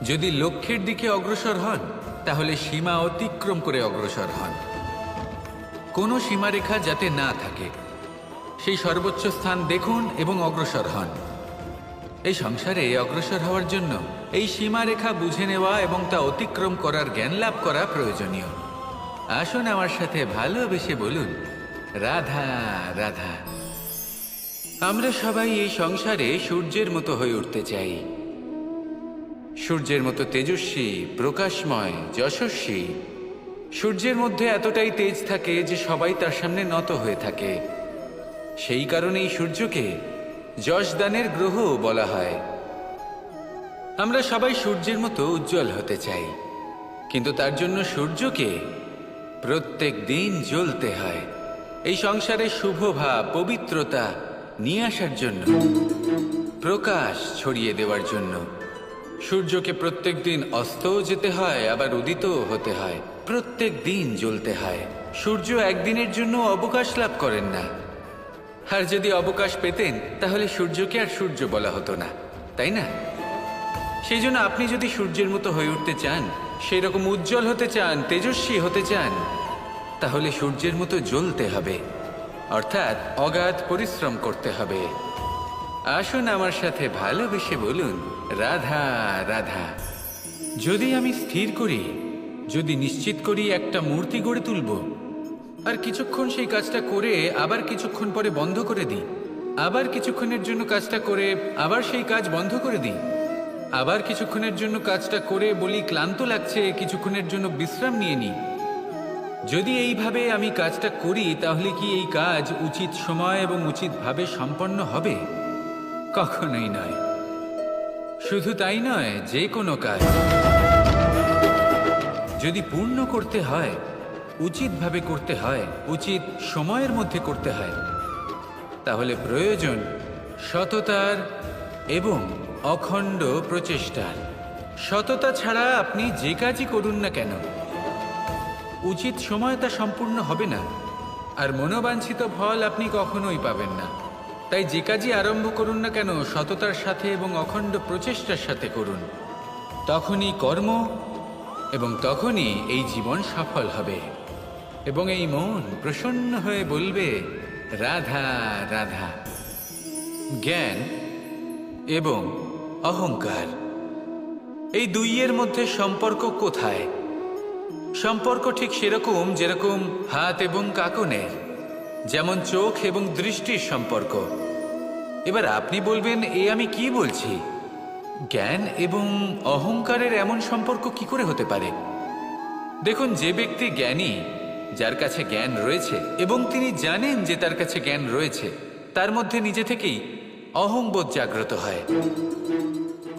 যদি লক্ষ্যের দিকে অগ্রসর হন তাহলে সীমা অতিক্রম করে অগ্রসর হন। কোনো সীমারেখা যাতে না থাকে, সেই সর্বোচ্চ স্থান দেখুন এবং অগ্রসর হন। এই সংসারে অগ্রসর হওয়ার জন্য এই সীমারেখা বুঝে নেওয়া এবং তা অতিক্রম করার জ্ঞান লাভ করা প্রয়োজনীয়। আসুন আমার সাথে ভালোবেসে বলুন, রাধা রাধা। আমরা সবাই এই সংসারে সূর্যের মতো হয়ে উঠতে চাই, সূর্যের মতো তেজস্বী, প্রকাশময়, যশস্বী। সূর্যের মধ্যে এতটাই তেজ থাকে যে সবাই তার সামনে নত হয়ে থাকে। সেই কারণেই সূর্যকে যশদানের গ্রহ বলা হয়। আমরা সবাই সূর্যের মতো উজ্জ্বল হতে চাই, কিন্তু তার জন্য সূর্যকে প্রত্যেক দিন জ্বলতে হয়। এই সংসারে শুভ ভাব, পবিত্রতা নিয়ে আসার জন্য, প্রকাশ ছড়িয়ে দেওয়ার জন্য সূর্যকে প্রত্যেক দিন অস্তও যেতে হয়, আবার উদিতও হতে হয়। প্রত্যেক দিন জ্বলতে হয়। সূর্য একদিনের জন্য অবকাশ লাভ করেন না। আর যদি অবকাশ পেতেন তাহলে সূর্যকে আর সূর্য বলা হতো না, তাই না? সেই জন্য আপনি যদি সূর্যের মতো হয়ে উঠতে চান, সেই রকম উজ্জ্বল হতে চান, তেজস্বী হতে চান, তাহলে সূর্যের মতো জ্বলতে হবে, অর্থাৎ অগাধ পরিশ্রম করতে হবে। আসুন আমার সাথে ভালোবেসে বলুন, রাধা রাধা। যদি আমি স্থির করি, যদি নিশ্চিত করি একটা মূর্তি গড়ে তুলব, আর কিছুক্ষণ সেই কাজটা করে আবার কিছুক্ষণ পরে বন্ধ করে দিই, আবার কিছুক্ষণের জন্য কাজটা করে আবার সেই কাজ বন্ধ করে দিই, আবার কিছুক্ষণের জন্য কাজটা করে বলি ক্লান্ত লাগছে, কিছুক্ষণের জন্য বিশ্রাম নিয়ে নিই, যদি এইভাবে আমি কাজটা করি তাহলে কি এই কাজ উচিত সময় এবং উচিতভাবে সম্পন্ন হবে? কখনোই নয়। শুধু তাই নয়, যে কোনো কাজ যদি পূর্ণ করতে হয়, উচিতভাবে করতে হয়, উচিত সময়ের মধ্যে করতে হয়, তাহলে প্রয়োজন সততার এবং অখণ্ড প্রচেষ্টার। সততা ছাড়া আপনি যে কাজই করুন না কেন, উচিত সময় তা সম্পূর্ণ হবে না, আর মনোবাঞ্ছিত ফল আপনি কখনোই পাবেন না। তাই যে কাজই আরম্ভ করুন না কেন, সততার সাথে এবং অখণ্ড প্রচেষ্টার সাথে করুন। তখনই কর্ম এবং তখনই এই জীবন সফল হবে এবং এই মন প্রসন্ন হয়ে বলবে, রাধা রাধা। জ্ঞান এবং অহংকার, এই দুইয়ের মধ্যে সম্পর্ক কোথায়? সম্পর্ক ঠিক সেরকম যেরকম হাত এবং কাকনের, যেমন চোখ এবং দৃষ্টির সম্পর্ক। এবার আপনি বলবেন, এ আমি কি বলছি? জ্ঞান এবং অহংকারের এমন সম্পর্ক কি করে হতে পারে? দেখুন, যে ব্যক্তি জ্ঞানী, যার কাছে জ্ঞান রয়েছে এবং তিনি জানেন যে তার কাছে জ্ঞান রয়েছে, তার মধ্যে নিজে থেকেই অহংবোধ জাগ্রত হয়।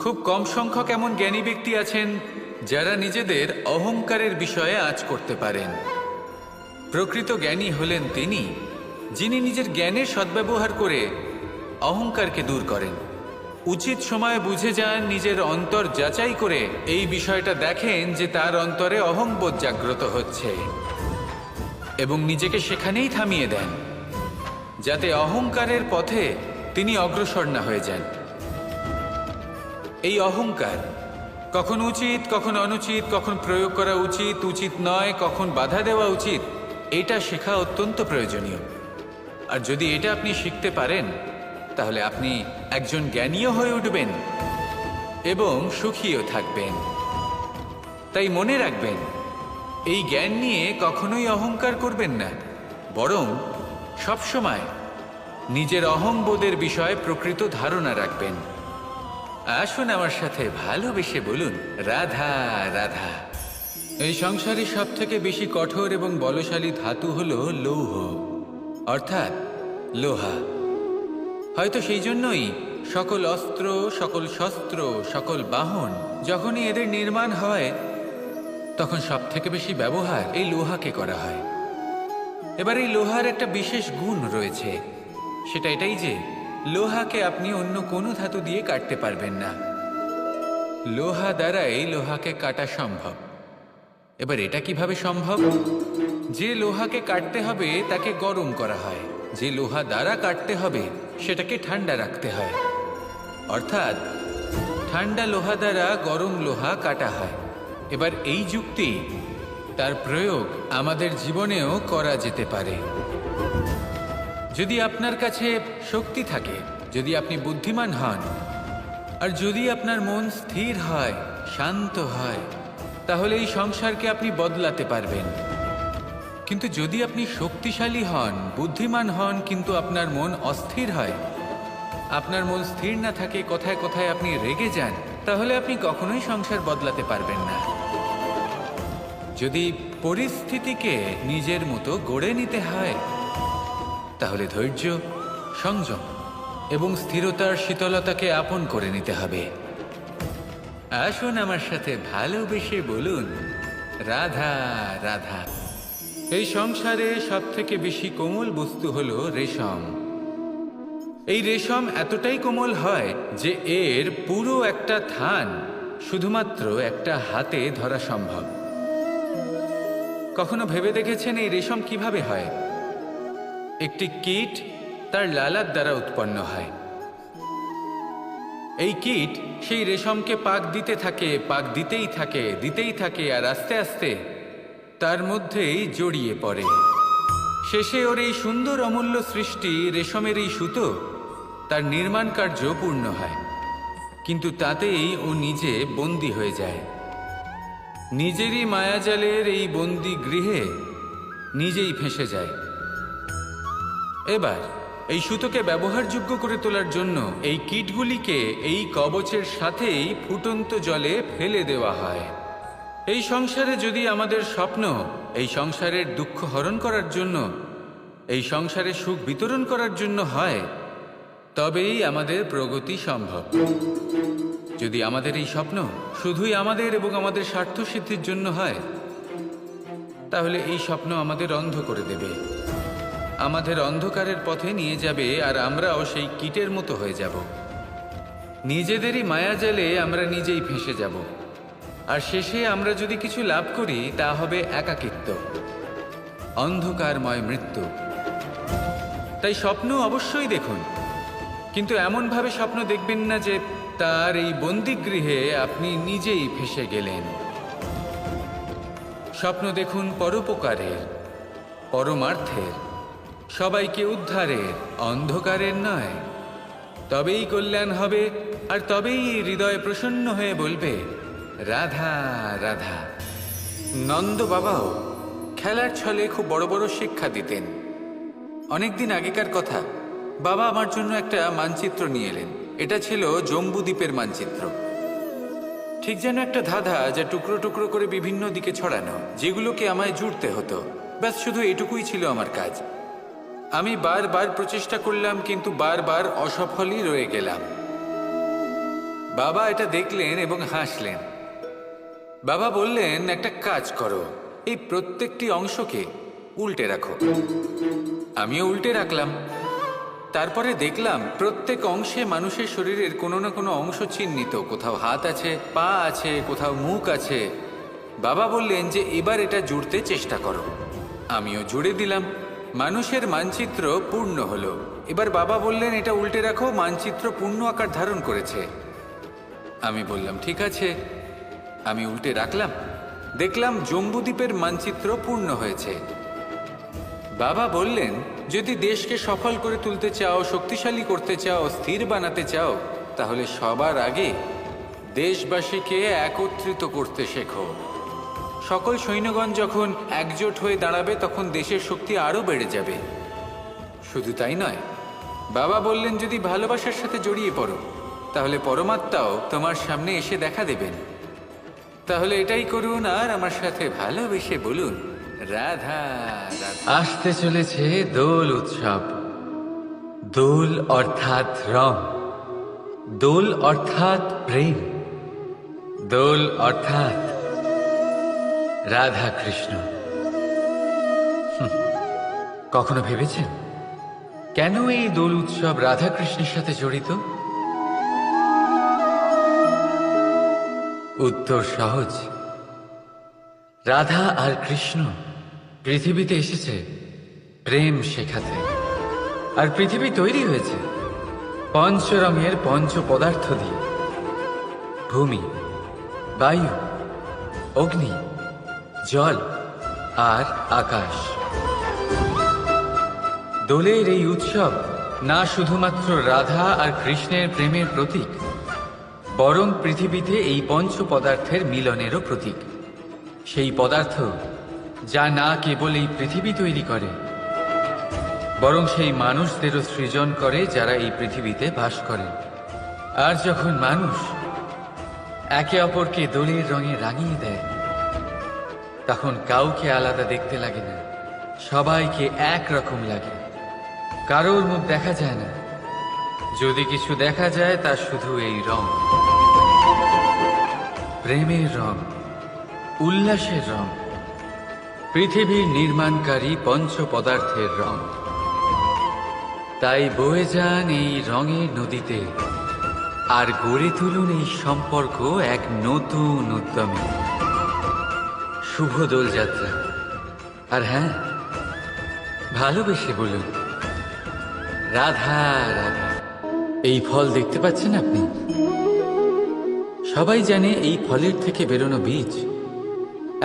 খুব কম সংখ্যক এমন জ্ঞানী ব্যক্তি আছেন যারা নিজেদের অহংকারের বিষয়ে আঁচ করতে পারেন। প্রকৃত জ্ঞানী হলেন তিনি, যিনি নিজের জ্ঞানের সদ্ব্যবহার করে অহংকারকে দূর করেন। উচিত সময় বুঝে যান, নিজের অন্তর যাচাই করে এই বিষয়টা দেখেন যে তার অন্তরে অহংবোধ জাগ্রত হচ্ছে এবং নিজেকে সেখানেই থামিয়ে দেন, যাতে অহংকারের পথে তিনি অগ্রসর না হয়ে যান। এই অহংকার কখন উচিত, কখন অনুচিত, কখন প্রয়োগ করা উচিত, উচিত নয়, কখন বাধা দেওয়া উচিত, এটা শেখা অত্যন্ত প্রয়োজনীয়। আর যদি এটা আপনি শিখতে পারেন, তাহলে আপনি একজন জ্ঞানীও হয়ে উঠবেন এবং সুখীও থাকবেন। তাই মনে রাখবেন, এই জ্ঞান নিয়ে কখনোই অহংকার করবেন না, বরং সবসময় নিজের অহংবোধের বিষয়ে প্রকৃত ধারণা রাখবেন। আসুন আমার সাথে ভালোবেসে বলুন, রাধা রাধা। এই সংসারে সব থেকে বেশি কঠোর এবং বলশালী ধাতু হল লৌহ, অর্থাৎ লোহা। হয়তো সেই জন্যই সকল অস্ত্র, সকল শস্ত্র, সকল বাহন যখনই এদের নির্মাণ হয় তখন সব থেকে বেশি ব্যবহার এই লোহাকে করা হয়। এবার এই লোহার একটা বিশেষ গুণ রয়েছে, সেটা এটাই যে লোহাকে আপনি অন্য কোনো ধাতু দিয়ে কাটতে পারবেন না। লোহা দ্বারাই লোহাকে কাটা সম্ভব। এবার এটা কিভাবে সম্ভব? যে লোহাকে কাটতে হবে তাকে গরম করা হয়, যে লোহা দ্বারা কাটতে হবে সেটাকে ঠান্ডা রাখতে হয়। অর্থাৎ ঠান্ডা লোহা দ্বারা গরম লোহা কাটা হয়। এবার এই যুক্তি, তার প্রয়োগ আমাদের জীবনেও করা যেতে পারে। যদি আপনার কাছে শক্তি থাকে, যদি আপনি বুদ্ধিমান হন, আর যদি আপনার মন স্থির হয়, শান্ত হয়, তাহলে এই সংসারকে আপনি বদলাতে পারবেন। কিন্তু যদি আপনি শক্তিশালী হন, বুদ্ধিমান হন, কিন্তু আপনার মন অস্থির হয়, আপনার মন স্থির না থাকে, কোথায় কোথায় আপনি রেগে যান, তাহলে আপনি কখনোই সংসার বদলাতে পারবেন না। যদি পরিস্থিতিকে নিজের মতো গড়ে নিতে হয়, তাহলে ধৈর্য, সংযম এবং স্থিরতার শীতলতাকে আপন করে নিতে হবে। আসুন আমার সাথে ভালোবেসে বলুন, রাধা রাধা। এই সংসারে সব থেকে বেশি কোমল বস্তু হলো রেশম। এই রেশম এতটাই কোমল হয় যে এর পুরো একটা থান শুধুমাত্র একটা হাতে ধরা সম্ভব। কখনো ভেবে দেখেছেন এই রেশম কিভাবে হয়? একটি কীট তার লালার দ্বারা উৎপন্ন হয়। এই কীট সেই রেশমকে পাক দিতে থাকে, পাক দিতেই থাকে, দিতেই থাকে, আর আস্তে আস্তে তার মধ্যেই জড়িয়ে পড়ে। শেষে ওর এই সুন্দর অমূল্য সৃষ্টি রেশমের এই সুতো, তার নির্মাণ কার্য পূর্ণ হয়। কিন্তু তাতেই ও নিজে বন্দী হয়ে যায়। নিজেরই মায়াজালের এই বন্দী গৃহে নিজেই ফেঁসে যায়। এবার এই সুতোকে ব্যবহারযোগ্য করে তোলার জন্য এই কীটগুলিকে এই কবচের সাথেই ফুটন্ত জলে ফেলে দেওয়া হয়। এই সংসারে যদি আমাদের স্বপ্ন এই সংসারের দুঃখ হরণ করার জন্য, এই সংসারে সুখ বিতরণ করার জন্য হয়, তবেই আমাদের প্রগতি সম্ভব। যদি আমাদের এই স্বপ্ন শুধুই আমাদের এবং আমাদের স্বার্থসিদ্ধির জন্য হয়, তাহলে এই স্বপ্ন আমাদের অন্ধ করে দেবে, আমাদের অন্ধকারের পথে নিয়ে যাবে, আর আমরাও সেই কীটের মতো হয়ে যাব। নিজেদেরই মায়াজালে আমরা নিজেই ফেঁসে যাব, আর শেষে আমরা যদি কিছু লাভ করি তা হবে একাকিত্ব, অন্ধকারময় মৃত্যু। তাই স্বপ্ন অবশ্যই দেখুন, কিন্তু এমনভাবে স্বপ্ন দেখবেন না যে তার এই বন্দিগৃহে আপনি নিজেই ফেঁসে গেলেন। স্বপ্ন দেখুন পরোপকারের, পরমার্থের, সবাইকে উদ্ধারের, অন্ধকারের নয়। তবেই কল্যাণ হবে, আর তবেই হৃদয় প্রসন্ন হয়ে বলবে, রাধা রাধা। নন্দ বাবাও খেলার ছলে খুব বড় বড় শিক্ষা দিতেন। অনেকদিন আগেকার কথা, বাবা আমার জন্য একটা মানচিত্র নিয়ে এলেন। এটা ছিল জম্বুদ্বীপের মানচিত্র, ঠিক যেন একটা ধাঁধা, যা টুকরো টুকরো করে বিভিন্ন দিকে ছড়ানো, যেগুলোকে আমায় জুড়তে হতো। ব্যাস শুধু এটুকুই ছিল আমার কাজ। আমি বারবার প্রচেষ্টা করলাম, কিন্তু বারবার অসফলই রয়ে গেলাম। বাবা এটা দেখলেন এবং হাসলেন। বাবা বললেন, একটা কাজ করো, এই প্রত্যেকটি অংশকে উল্টে রাখো। আমিও উল্টে রাখলাম। তারপরে দেখলাম প্রত্যেক অংশে মানুষের শরীরের কোনো না কোনো অংশ চিহ্নিত। কোথাও হাত আছে, পা আছে, কোথাও মুখ আছে। বাবা বললেন যে এবার এটা জুড়তে চেষ্টা করো। আমিও জুড়ে দিলাম। মানুষের মানচিত্র পূর্ণ হলো। এবার বাবা বললেন, এটা উল্টে রাখো, মানচিত্র পূর্ণ আকার ধারণ করেছে। আমি বললাম, ঠিক আছে। আমি উল্টে রাখলাম, দেখলাম জম্বুদ্বীপের মানচিত্র পূর্ণ হয়েছে। বাবা বললেন, যদি দেশকে সফল করে তুলতে চাও, শক্তিশালী করতে চাও, স্থির বানাতে চাও, তাহলে সবার আগে দেশবাসীকে একত্রিত করতে শেখো। সকল সৈন্যগণ যখন একজোট হয়ে দাঁড়াবে, তখন দেশের শক্তি আরও বেড়ে যাবে। শুধু তাই নয়, বাবা বললেন, যদি ভালোবাসার সাথে জড়িয়ে পড়ো, তাহলে পরমাত্মাও তোমার সামনে এসে দেখা দেবেন। তাহলে এটাই করুন আর আমার সাথে ভালোবেসে বলুন, রাধা রাধা। আসতে চলেছে দোল উৎসব। দোল অর্থাৎ রং, দোল অর্থাৎ প্রেম, দোল অর্থাৎ রাধা কৃষ্ণ। কখনো ভেবেছেন কেন এই দোল উৎসব রাধা কৃষ্ণের সাথে জড়িত? উত্তর সহজ। রাধা আর কৃষ্ণ পৃথিবীতে এসেছে প্রেম শেখাতে, আর পৃথিবী তৈরি হয়েছে পঞ্চরঙের পঞ্চ পদার্থ দিয়ে: ভূমি, বায়ু, অগ্নি, জল আর আকাশ। দোলের এই উৎসব না শুধুমাত্র রাধা আর কৃষ্ণের প্রেমের প্রতীক, বরং পৃথিবীতে এই পঞ্চ পদার্থের মিলনেরও প্রতীক। সেই পদার্থ যা না কেবল এই পৃথিবী তৈরি করে, বরং সেই মানুষদেরও সৃজন করে যারা এই পৃথিবীতে বাস করেন। আর যখন মানুষ একে অপরকে দোলের রঙে রাঙিয়ে দেয়, তখন কাউকে আলাদা দেখতে লাগে না, সবাইকে একরকম লাগে। কারোর মুখ দেখা যায় না, যদি কিছু দেখা যায় তা শুধু এই রং, প্রেমের রং, উল্লাসের রং, পৃথিবীর নির্মাণকারী পঞ্চ পদার্থের রং। তাই বয়ে যান এই রঙের নদীতে আর গড়ে তুলুন এই সম্পর্ক এক নতুন উদ্যমে। শুভ দোলযাত্রা। আর হ্যাঁ, ভালোবেসে বলুন, রাধা রাধা। এই ফল দেখতে পাচ্ছেন আপনি? সবাই জানে এই ফলের থেকে বেরোনো বীজ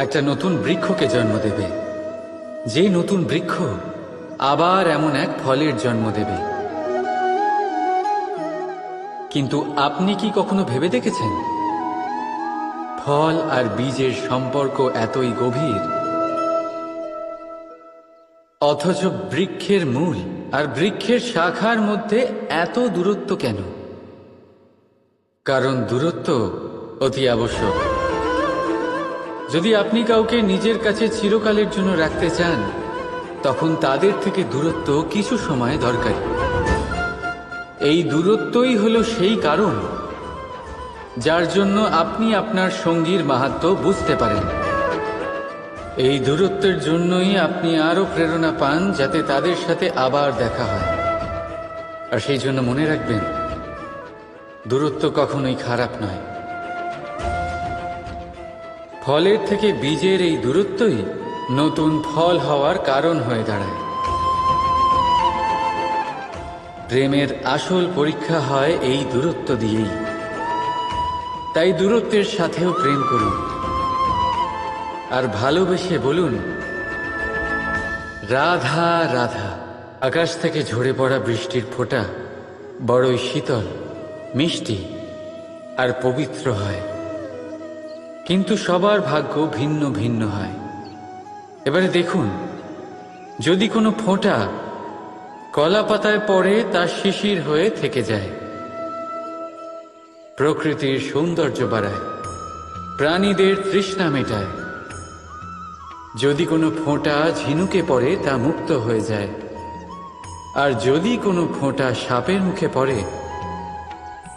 একটা নতুন বৃক্ষকে জন্ম দেবে, যে নতুন বৃক্ষ আবার এমন এক ফলের জন্ম দেবে। কিন্তু আপনি কি কখনো ভেবে দেখেছেন ফল আর বীজের সম্পর্ক এতই গভীর, অথচ বৃক্ষের মূল আর বৃক্ষের শাখার মধ্যে এত দূরত্ব কেন? কারণ দূরত্ব অতি আবশ্যক। যদি আপনি কাউকে নিজের কাছে চিরকালের জন্য রাখতে চান, তখন তাদের থেকে দূরত্ব কিছু সময় দরকারি। এই দূরত্বই হলো সেই কারণ যার জন্য আপনি আপনার সঙ্গীর মাহাত্ম্য বুঝতে পারেন। এই দূরত্বের জন্যই আপনি আরো প্রেরণা পান যাতে তাদের সাথে আবার দেখা হয়। আর সেই জন্য মনে রাখবেন, দূরত্ব কখনোই খারাপ নয়। ফলের থেকে বীজের এই দূরত্বই নতুন ফল হওয়ার কারণ হয়ে দাঁড়ায়। প্রেমের আসল পরীক্ষা হয় এই দূরত্ব দিয়েই। তাই দূরত্বের সাথেও প্রেম করুন আর ভালোবেসে বলুন, রাধা রাধা। আকাশ থেকে ঝরে পড়া বৃষ্টির ফোঁটা বড়ই শীতল, মিষ্টি আর পবিত্র হয়, কিন্তু সবার ভাগ্য ভিন্ন ভিন্ন হয়। এবারে দেখুন, যদি কোনো ফোঁটা কলা পাতায় পড়ে তা শিশির হয়ে থেকে যায়, প্রকৃতির সৌন্দর্য বাড়ায়, প্রাণীদের তৃষ্ণা মেটায়। যদি কোনো ফোঁটা ঝিনুকে পড়ে তা মুক্ত হয়ে যায়, আর যদি কোনো ফোঁটা সাপের মুখে পড়ে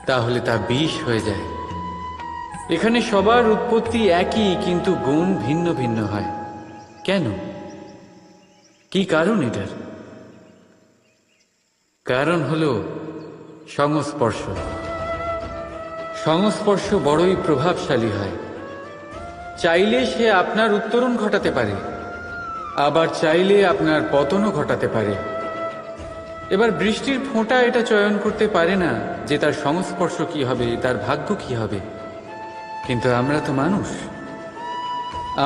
তাহলে তা বিষ হয়ে যায়। এখানে সবার উৎপত্তি একই, কিন্তু গুণ ভিন্ন ভিন্ন হয়। কেন? কি কারণ এটার? কারণ হলো সংস্পর্শ। সংস্পর্শ বড়ই প্রভাবশালী হয়। চাইলে সে আপনার উত্তরণ ঘটাতে পারে, আবার চাইলে আপনার পতনও ঘটাতে পারে। এবার বৃষ্টির ফোঁটা এটা চয়ন করতে পারে না যে তার সংস্পর্শ কি হবে, তার ভাগ্য কি হবে। কিন্তু আমরা তো মানুষ,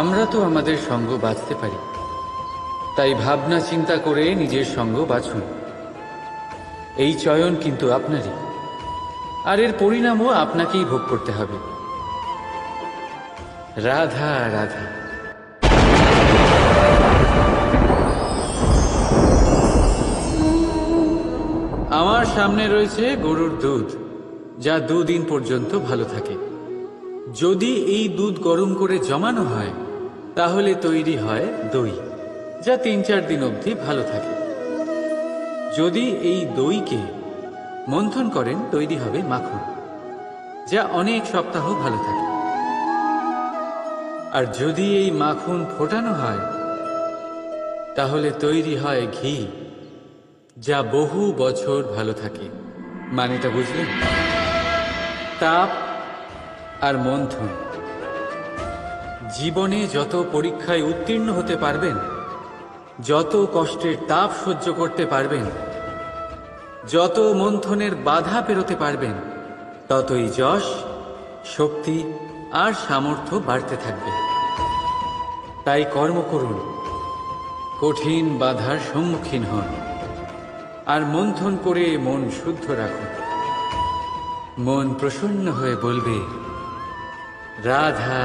আমরা তো আমাদের সঙ্গ বাঁচতে পারি। তাই ভাবনা চিন্তা করে নিজের সঙ্গ বাছুন। এই চয়ন কিন্তু আপনারই, আর এর পরিণামও আপনাকেই ভোগ করতে হবে। রাধা রাধা। আমার সামনে রয়েছে গরুর দুধ, যা 2 দিন পর্যন্ত ভালো থাকে। যদি এই দুধ গরম করে জমানো হয় তাহলে তৈরি হয় দই, যা 3-4 দিন অবধি ভালো থাকে। যদি এই দইকে মন্থন করেন তৈরি হবে মাখন, যা অনেক সপ্তাহ ভালো থাকে। আর যদি এই মাখন ফোটানো হয় তাহলে তৈরি হয় ঘি, যা বহু বছর ভালো থাকে। মানেটা বুঝলেন? তাপ আর মন্থন। জীবনে যত পরীক্ষায় উত্তীর্ণ হতে পারবেন, যত কষ্টের তাপ সহ্য করতে পারবেন, যত মন্থনের বাধা পেরোতে পারবেন, ততই যশ, শক্তি আর সামর্থ্য বাড়তে থাকবে। তাই কর্ম করুন, কঠিন বাধার সম্মুখীন হন, আর মন্থন করে মন শুদ্ধ রাখুন। মন প্রসন্ন হয়ে বলবে, রাধা